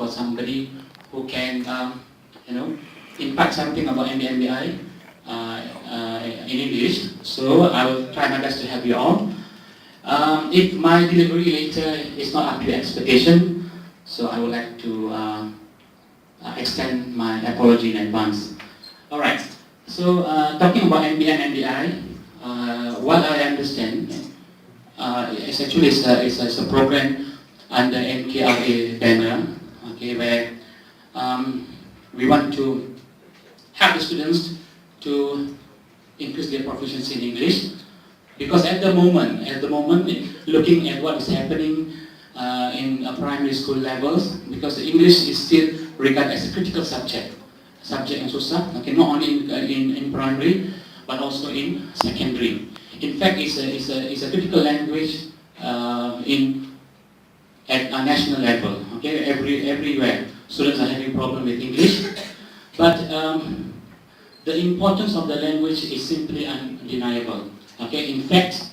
for somebody who can, impart something about Mbmmbi in English. So I will try my best to help you all. If my delivery later is not up to your expectation, so I would like to extend my apology in advance. All right. So talking about Mbmmbi, what I understand is actually it's a program under NKRA banner, okay, where we want to help the students to increase their proficiency in English, because at the moment, looking at what is happening in primary school levels, because English is still regarded as a critical subject yang susah, okay, not only in primary but also in secondary. In fact, it's a critical language at a national level. Okay, everywhere students are having problem with English, but the importance of the language is simply undeniable. Okay, in fact,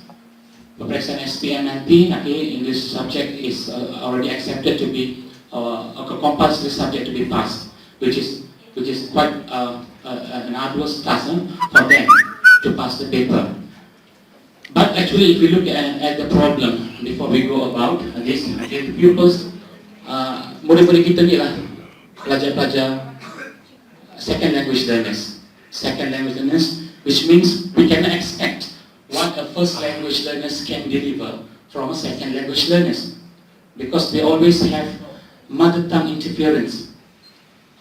peperiksaan SPM nanti, okay, English subject is already accepted to be a compulsory subject to be passed, which is quite an arduous task for them to pass the paper. But actually, if you look at the problem before we go about this, okay, the pupils, murid-murid kita ni lah pelajar-pelajar second language learners, which means we cannot expect what a first language learners can deliver from a second language learners, because they always have mother tongue interference.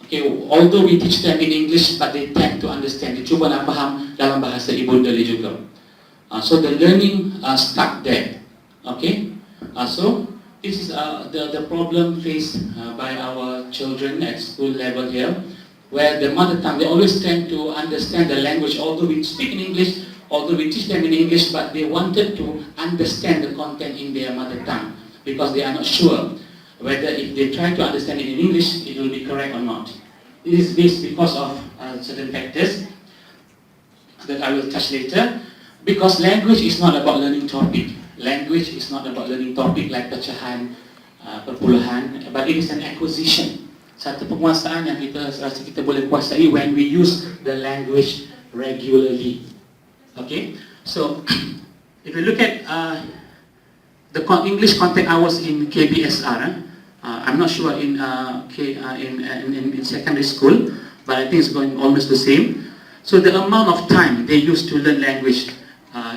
Okay, although we teach them in English, but they tend to understand. Dia cuba nak faham dalam bahasa ibunda dia juga. So the learning stuck there. Okay, so this is the problem faced by our children at school level here, where the mother tongue, they always tend to understand the language, although we speak in English, although we teach them in English, but they wanted to understand the content in their mother tongue, because they are not sure whether if they try to understand it in English, it will be correct or not. This is because of certain factors that I will touch later. Because language is not about learning topic. Language is not about learning topic like pecahan, perpuluhan, but it is an acquisition. Satu penguasaan yang kita rasa kita boleh kuasai when we use the language regularly. Okay, so if you look at the English contact hours in KBSR, I'm not sure in secondary school, but I think it's going almost the same. So the amount of time they use to learn language,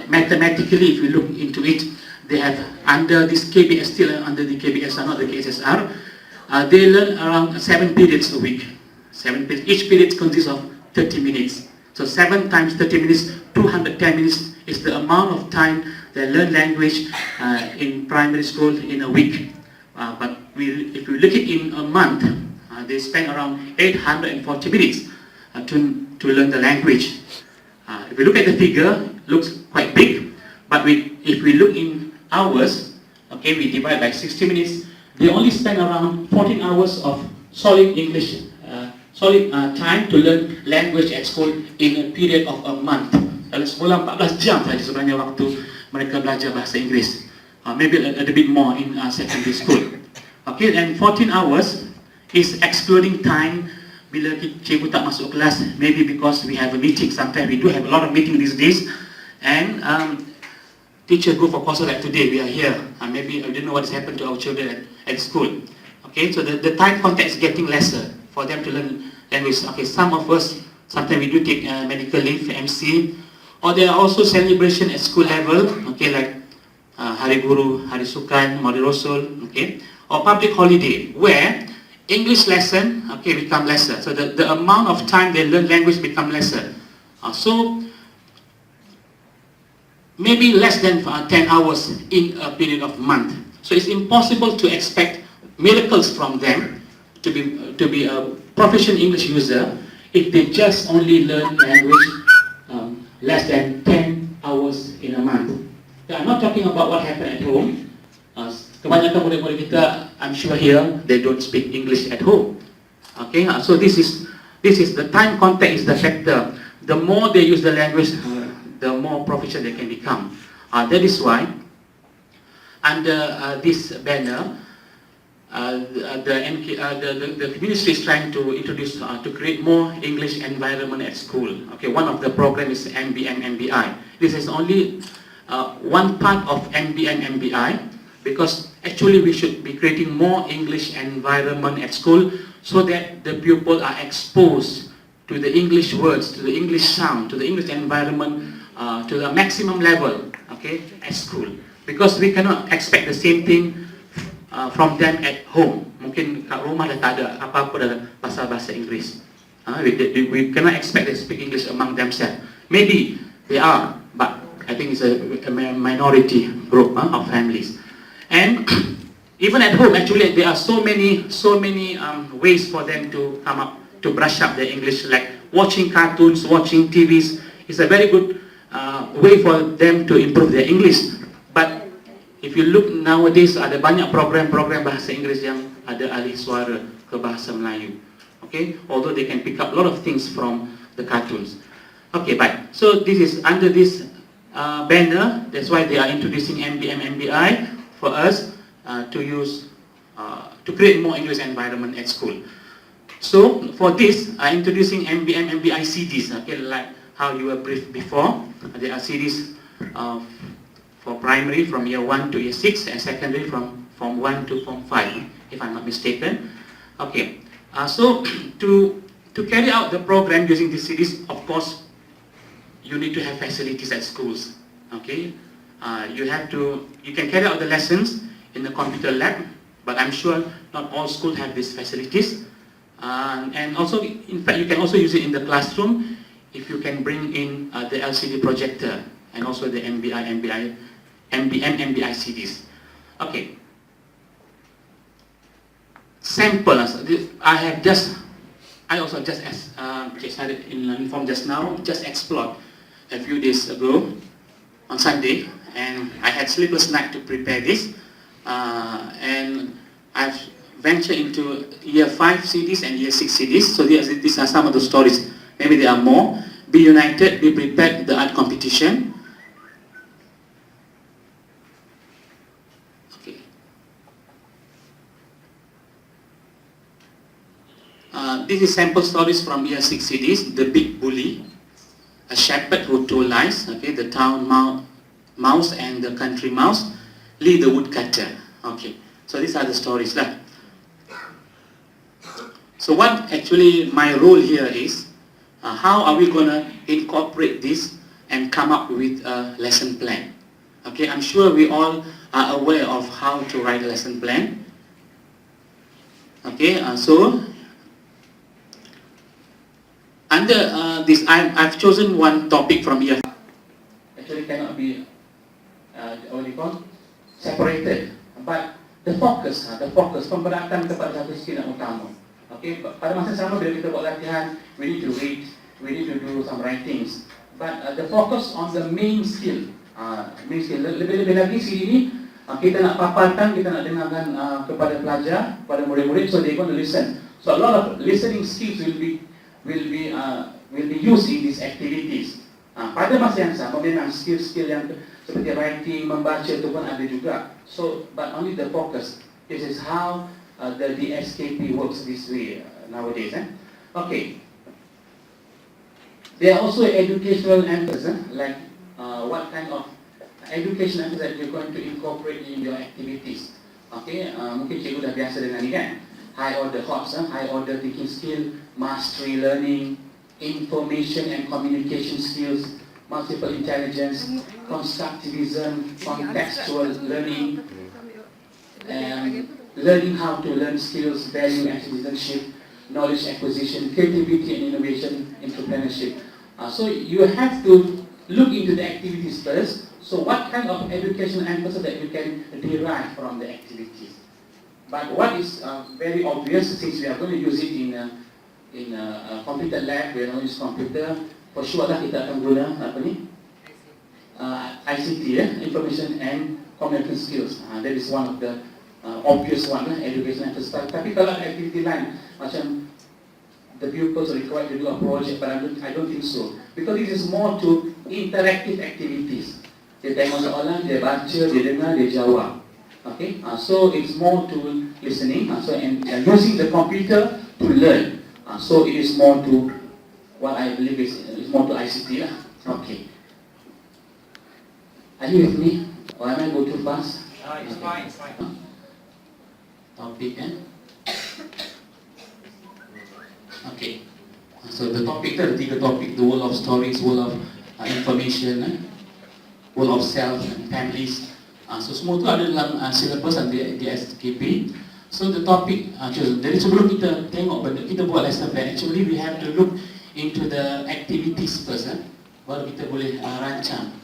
mathematically, if you look into it, they have under this KBS, still under the KBSR, not the KSSR, they learn around 7 periods a week. 7 periods. Each period consists of 30 minutes. So 7 times 30 minutes, 210 minutes is the amount of time they learn language in primary school in a week. But if you look at it in a month, they spend around 840 minutes to learn the language. If you look at the figure, it looks quite big, but if we look in hours, okay, we divide by 60 minutes, they only spend around 14 hours of solid English, time to learn language at school in a period of a month. Dalam sebulan 14 jam saja sebenarnya waktu mereka belajar bahasa Inggeris. Maybe a little bit more in secondary school. Okay, and 14 hours is excluding time bila cikgu tak masuk kelas, maybe because we have a meeting. Sometimes we do have a lot of meeting these days, and teacher go for courses like today, we are here. Maybe I don't know what has happened to our children at school. Okay, so the time contact is getting lesser for them to learn language. Okay, some of us, sometimes we do take medical leave, MC, or there are also celebration at school level, okay, like Hari Guru, Hari Sukan, Maulid Rasul, okay, or public holiday, where English lesson, okay, become lesser. So the amount of time they learn language become lesser. So maybe less than 10 hours in a period of month. So it's impossible to expect miracles from them to be a proficient English user if they just only learn language less than 10 hours in a month. I'm not talking about what happened at home. Kebanyakan murid-murid kita, I'm sure here, they don't speak English at home. Okay, so this is the time contact is the factor. The more they use the language, the more proficient they can become. That is why, under this banner, the ministry is trying to introduce to create more English environment at school. Okay, one of the program is Mbmmbi. This is only one part of Mbmmbi, because actually we should be creating more English environment at school so that the pupils are exposed to the English words, to the English sound, to the English environment, to the maximum level, okay, at school. Because we cannot expect the same thing from them at home. Mungkin kat rumah dah tak ada apa-apa dalam bahasa Inggeris. We cannot expect they speak English among themselves. Maybe they are, but I think it's a minority group of families. And even at home, actually, there are so many ways for them to come up, to brush up their English, like watching cartoons, watching TVs. It's a very good way for them to improve their English. But if you look nowadays, ada banyak program-program bahasa Inggeris yang ada alih suara ke bahasa Melayu. Okay, although they can pick up a lot of things from the cartoons. Okay, but so this is under this banner. That's why they are introducing Mbmmbi for us to use to create more English environment at school. So for this, introducing Mbmmbi CDs. Okay, like how you were briefed before. There are CDs for primary from year 1 to year 6, and secondary from Form 1 to Form 5, if I'm not mistaken. Okay, so to carry out the program using these CDs, of course, you need to have facilities at schools. Okay, you can carry out the lessons in the computer lab, but I'm sure not all schools have these facilities. And also, in fact, you can also use it in the classroom if you can bring in the LCD projector and also the Mbmmbi CDs. Okay. Sample. I also just informed just now, just explored a few days ago on Sunday, and I had sleepless night to prepare this, and I've ventured into year 5 CDs and year 6 CDs. So these are some of the stories. Maybe there are more. Be united, be prepared, the art competition. Okay. This is sample stories from year 6 CDs. The Big Bully, A Shepherd Who Told Lies, okay, The Town Mouse and the Country Mouse, Lee the Woodcutter. Okay, so these are the stories. So what actually my role here is, how are we going to incorporate this and come up with a lesson plan? Okay, I'm sure we all are aware of how to write a lesson plan. Okay, so under this, I've chosen one topic from here. Actually cannot be what do you call, separated, but the focus, pemberatan kepada satu skill yang utama. Okay, pada masa sama bila kita buat latihan, we need to read, we need to do some writings, but the focus on the main skill. Lebih-lebih lagi sini ini, kita nak paparkan, kita nak dengarkan kepada pelajar, kepada murid-murid, so they're going to listen. So a lot of listening skills will be used in these activities. Pada masa yang sama, memang skill-skill yang seperti writing, membaca itu pun ada juga. So, but only the focus. This is how the SKP works this way nowadays. Okay. There are also educational emphasis, like what kind of educational emphasis that you're going to incorporate in your activities. Okay, mungkin cikgu dah biasa dengan ni kan? High order HOTS, high order thinking skill, mastery learning, information and communication skills, multiple intelligence, constructivism, contextual learning, and learning how to learn skills, value and citizenship, knowledge acquisition, creativity and innovation, entrepreneurship. So you have to look into the activities first. So what kind of educational emphasis that you can derive from the activities? But what is very obvious, since we are going to use it in a computer lab, we are going to use computer, for sure lah kita akan guna apa ni? ICT, information and communication skills. That is one of the obvious one, education emphasis. Tapi kalau activity lain, macam the pupils are required to do a project, but I don't think so. Because this is more to interactive activities. Dia tengok soalan, dia baca, dia dengar, dia jawab. Okay, so it's more to listening, and using the computer to learn. So it is more to what I believe is more to ICT lah. Okay. Are you with me? Or am I go too fast? It's fine, it's fine. Topic Okay. So the topic ada tiga topik, the world of stories, world of information, world of self and families. So semua tu ada dalam syllabus di SKP. So the topic, dari sebelum kita tengok benda, kita buat lesson plan, actually we have to look into the activities first, baru kita boleh rancang.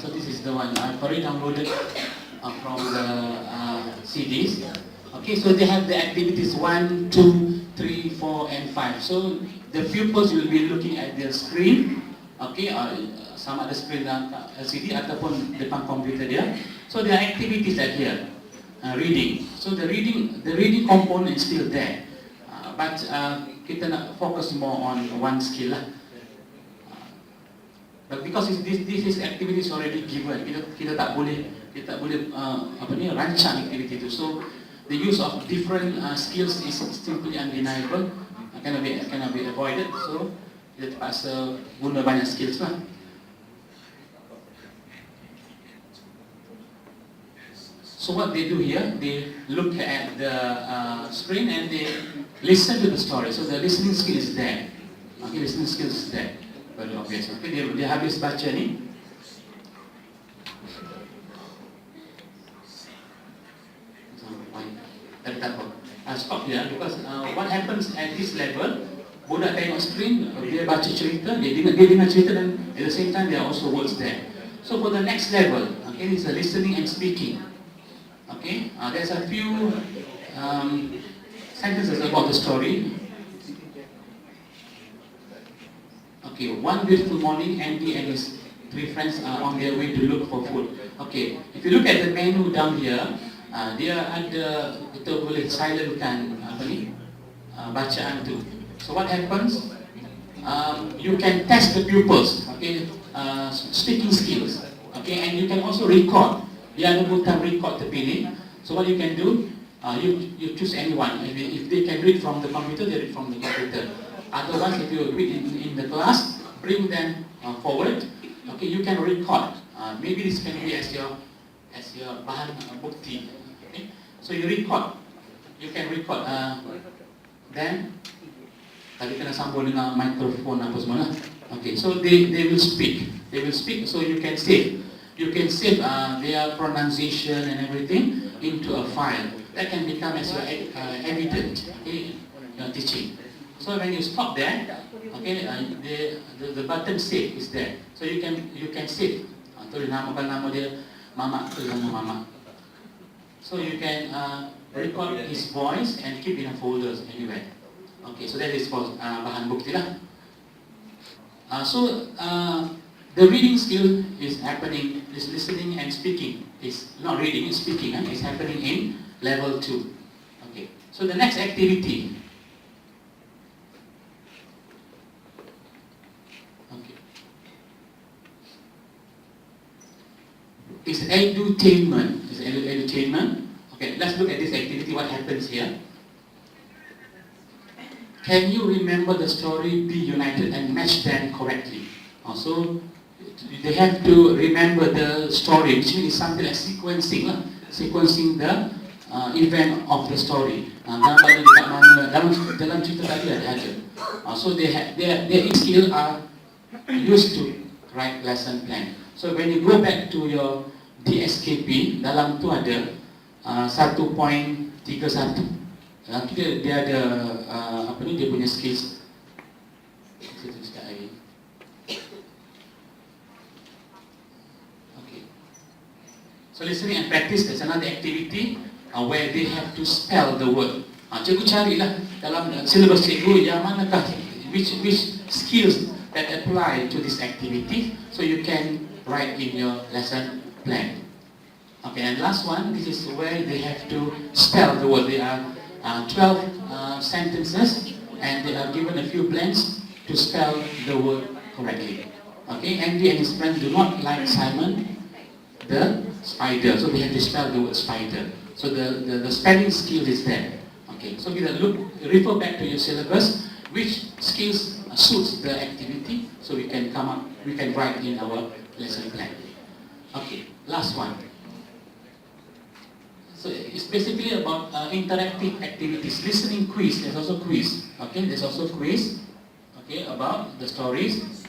So this is the one I've already downloaded from the CDs. Okay, so they have the activities 1, 2, 3, 4, and 5. So the pupils will be looking at their screen. Okay, sama ada screen LCD ataupun depan komputer dia. So there are activities at here. Reading. So the reading component is still there, but kita nak focus more on one skill lah. But because this is activities already given, kita tak boleh rancang aktiviti itu. So the use of different skills is simply undeniable, cannot be avoided. So kita terpaksa guna banyak skills lah. So what they do here, they look at the screen and they listen to the story. So the listening skill is there. Okay, listening skill is there. Very obvious. Okay, dia habis baca ni. Stop here because what happens at this level, budak tengok screen, dia baca cerita, dia dengar cerita dan at the same time there are also words there. So for the next level, okay, it's a listening and speaking. Okay, there's a few sentences about the story. Okay, one beautiful morning, Andy and his 3 friends are on their way to look for food. Okay, if you look at the menu down here, dia ada, kita boleh silentkan bacaan tu. So what happens? You can test the pupils, okay, speaking skills, okay, and you can also record. Dia ada butang record terpilih. So what you can do, you choose anyone. If they can read from the computer, they read from the computer. Otherwise, if you read in the class, bring them forward. Okay, you can record. Maybe this can be as your bahan bukti. Okay, so you record. You can record. Then, tadi kena sambung dengan microphone apa semua lah. Okay, so they will speak. They will speak. So you can save. You can save their pronunciation and everything into a file. That can become as your evidence in your teaching. So when you stop there, okay, the button save is there. So you can save. Tulis nama dia Mama, tulis nama Mama. So you can record his voice and keep in a folders anywhere. Okay, so that is for bahan bukti lah. So the reading skill is happening, is listening and speaking. It's not reading, it's speaking. It's happening in level 2. Okay, so the next activity. Is edutainment. Is edutainment. Okay, let's look at this activity. What happens here? Can you remember the story, be united and match them correctly? So they have to remember the story, which means something like sequencing the event of the story. Dalam cerita tadi ada. So their skill are used to write lesson plan. So when you go back to your DSKP, dalam tu ada 1.31. Dia ada apa ni, dia punya skills. Okay. So listening and practice, there's another activity where they have to spell the word. Cikgu carilah dalam syllabus cikgu yang manakah which skills that apply to this activity, so you can write in your lesson plan. Okay, and last one, this is where they have to spell the word. There are 12 sentences, and they are given a few blanks to spell the word correctly. Okay, Andy and his friend do not like Simon the spider, so they have to spell the word spider. So the spelling skill is there. Okay, so we refer back to your syllabus, which skills suits the activity, so we can write in our lesson plan. Okay, last one. So it's basically about interactive activities. Listening quiz, there's also quiz. Okay, there's also quiz. Okay, about the stories.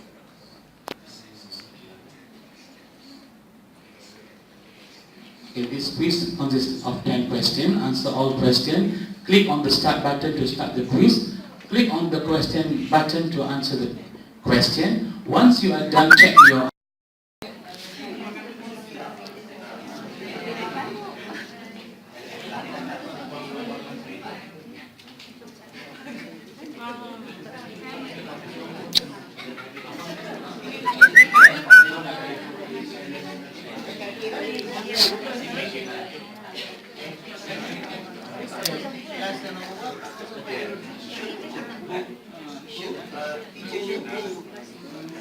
Okay, this quiz consists of 10 questions. Answer all questions. Click on the start button to start the quiz. Click on the question button to answer the question. Once you are done, check your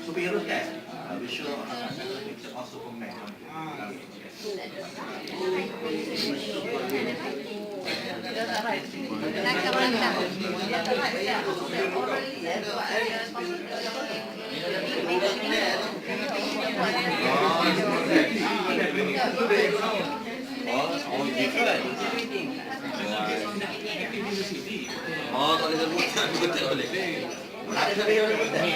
superhero kan? We show also comment. Oh, different. Oh, kalau sebutan betul boleh. Ada superhero betul.